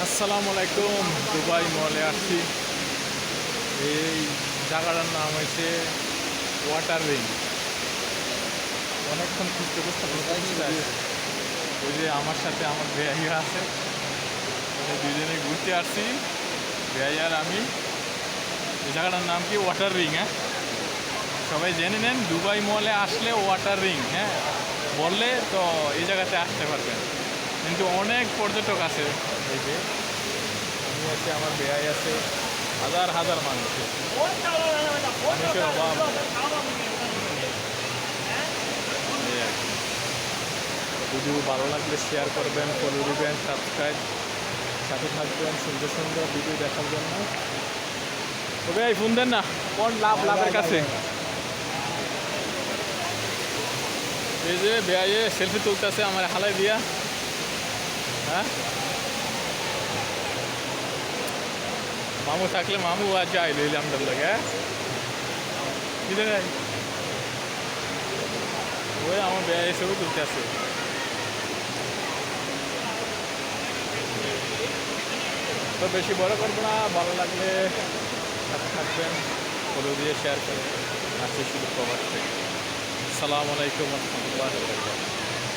আসসালামু আলাইকুম। দুবাই মলে আসছি। এই জায়গাটার নাম হয়েছে ওয়াটার রিং। অনেকক্ষণ খুঁজতে খুঁজতে খুঁজতে ওই যে আমার সাথে আমার ভাইয়া আছে, দুজনে ঘুরতে আসছি ভাইয়া আর আমি। এই জায়গাটার নাম কি ওয়াটার রিং। হ্যাঁ, সবাই জেনে নেন, দুবাই মলে আসলে ওয়াটার রিং হ্যাঁ বললে তো এই জায়গাতে আসতে পারবেন। কিন্তু অনেক পর্যটক আছে। এই যে আমি আছি, আমার বেয়াই আছে, হাজার হাজার মানুষের অভাব। এই আর কি। ভিডিও ভালো লাগলে শেয়ার করবেন, ফলো দিবেন, সাবস্ক্রাইব, সাথে থাকবেন সুন্দর সুন্দর ভিডিও দেখার জন্য। তবে এই ফোন দেন না, কোন লাভের কাছে। এই যে বেয়াইয়ে সেলফি তুলতেছে আমার হালাই দিয়া। হ্যাঁ, মামু থাকলে মামু আজ আইলো এলাম লাগে। কি রে, ওই আমার বেয়াই ছবি তুলতে আছে। তো বেশি বড় করবো না, ভালো লাগলে সাথে থাকবেন, ফলো দিয়ে শেয়ার করবেন। আসছে শুধু প্রবাস থেকে। আসসালামু আলাইকুম রহমতুল্লাহ।